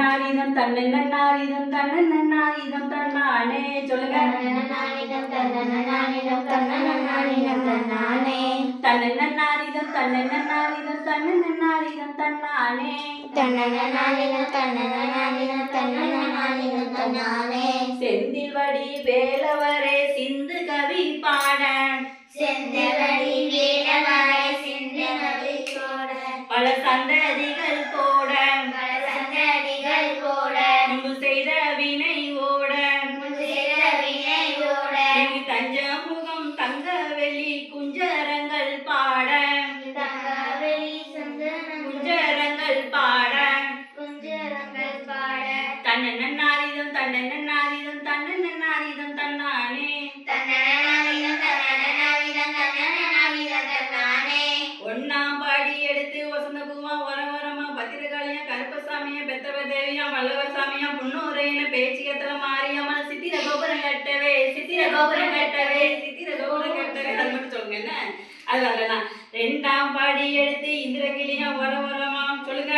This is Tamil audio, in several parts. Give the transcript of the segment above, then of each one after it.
தன்னன்னாரிதம் தன்னன்னாரிதம் தன்னன்னாரிதம் தன்னானே சொல்லுங்க. தன்னன்னாரிதம் தன்னன்னாரிதம் தன்னன்னாரிதம் தன்னானே. தன்னன்னாரிதம் தன்னன்னாரிதம் தன்னன்னாரிதம் தன்னானே. தன்னன்னாரிதம் தன்னன்னாரிதம் தன்னன்னாரிதம் தன்னானே. செந்தில் வடி வேலவரே சிந்து கவி பாட செந்தவடி வேலவரே சிந்து கவி போட பல சந்ததிகள் போட பல சந்ததிகள் போட முன்பு செய்த வினை ஓட முன்செய்த வினை ஓட தஞ்சமுகம் தங்கவெளி குஞ்சரங்கள் பாட தங்கவெளி சந்தனம் குஞ்சரங்கள் பாட குஞ்சரங்கள் பாட தன்னன்னாரிதம் தன்னன்னாரிதம் தன்னன்னாரிதம் தன்னானே. தன்னன்னாரிதம் தன்னன்னாரிதம் தன்னன்னாரிதம் தன்னானே. ஒன்னாம் பாடி எடுத்து வசந்த பூவா வரவரமா பத்திரகாளியா கருப்பசாமியா பெத்தவ தேவியா வல்லவர் சாமியா புன்னூரையின பேச்சியத்துல மாரியம்மன் சித்திர கோபுரம் கட்டவே சித்திர கோபுரம் கட்டவே சித்திர கோபுரம் கட்டவே அது மட்டும் சொல்லுங்க. என்ன அது வரலாம். ரெண்டாம் பாடி எடுத்து இந்திரகிளியா வரவரமா சொல்லுங்க.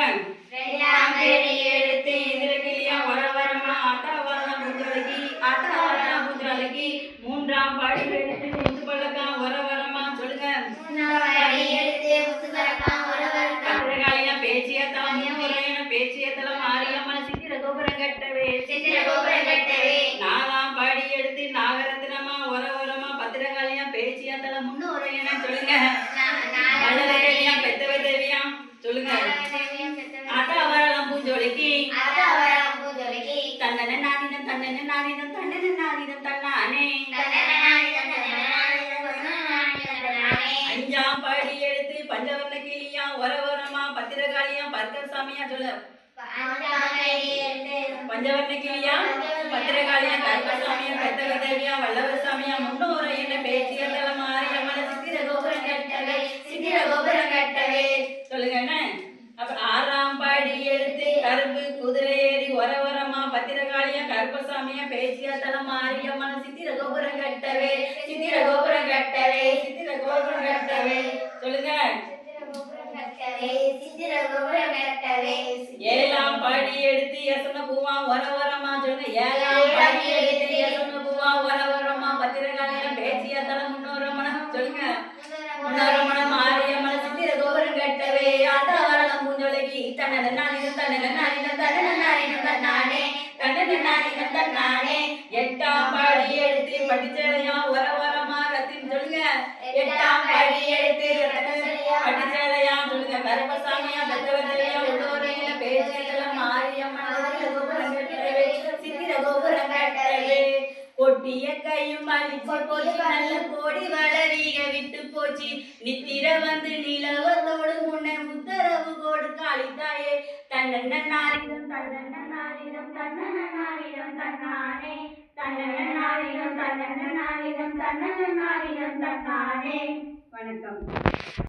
ரெண்டாம் பாடி எடுத்து இந்திரகிளியா வரவரமா ஆத்தாவரம் புஜலகி ஆத்தாவரம் புஜலகி. மூன்றாம் பாடி எடுத்து முத்து பழக்கா வரவரமா சொல்லுங்க. மூணாவது எடுத்து முத்துக்கரக்கான் ஒருவர் பத்திரகாளியா பேச்சியத்தலம் முன்னுரையின பேச்சியத்தலம் மாரியம்மன் சித்திர கோபுரம் கட்டவே சித்திர கோபுரம் கட்டவே. நாலாம் பாடி எடுத்து நாகரத்னமா வரவரமா பத்திரகாளியா பேச்சியத்தலம் முன்னுரையின சொல்லுங்க. வல்லவ தேவியா பெத்தவ தேவியா சொல்லுங்க. ஆத்தாவரம் பூஞ்சோலிக்கு தன்னன்னாரிதம் தன்னன்னாரிதம் தன்னன்னாரிதம் தன்னானே. அஞ்சாம் பாடி எடுத்து பஞ்சவர்ண கிளியா வரவரமா பத்திரகாளியா பர்கசாமியா சொல்லு. பஞ்சவர்ண கிளியா பத்திரகாளியா கருப்பசாமியா பெத்தவ தேவியா வல்லவர் சாமியா முன்னோரையின பேச்சியத்தல மாரியம்மன் சித்திர கோபுரம் கட்டவே சித்திர கோபுரம் கட்டவே சொல்லுங்க. என்ன அப்புறம் ஆறாம் பாடி எடுத்து கரும்பு குதிரை ஏறி வரவரமா பத்திரகாளியா கருப்பசாமியா பேச்சியத்தல மாரியம்மன் சித்திர கோபுரம் கட்டவே சித்திர கோபுரம் கட்டவே சித்திர கோபுரம் கட்டவே சொல்லுங்க. ஏழாம் பாடி எடுத்து யசன பூவா வரவரமா சொல்லுங்க. ஏழாம் பாடி எடுத்து யசன பூவா வரவரமா பத்திரகாளியா பேச்சியத்தல முன்னோரமணம் சொல்லுங்க. முன்னோரமணம் மாரியம்மன் சித்திர கோபுரம் கட்டவே ஆத்தாவரம் பூஞ்சோலகி தன்னன்னாரிதம் தன்னன்னாரிதம் தன்னன்னாரிதம் தன்னானே தன்னன்னாரிதம் தன்னானே. எட்டாம் பாடி எடுத்து பட்டுச்சேலையா வரவரமா ரத்தின் சொல்லுங்க. எட்டாம் பாடி எடுத்து பட்டுச்சேலையா சொல்லுங்க. கருப்பசாமியா பெத்தவ தேவியா உள்ளோரையின பேச்சியத்தல மாரியம்மன் சித்திர கோபுரம் கட்டவே சித்திர கோபுரம் கட்டவே. கொட்டிய கையும் அழிச்சு போச்சு நல்ல கோடி வளரீக விட்டு போச்சு நித்திர வந்து நிலவத்தோடு முன்ன உத்தரவு கொடுக்க அளித்தாயே. தன்னன்னாரிதம் தன்னன்னாரிதம் தன்னன்னாரிதம் தன்னானே தன்னன்னாரிதம் தன்னன்னாரிதம் தன்னன்னாரிதம் தன்னானே. வணக்கம்.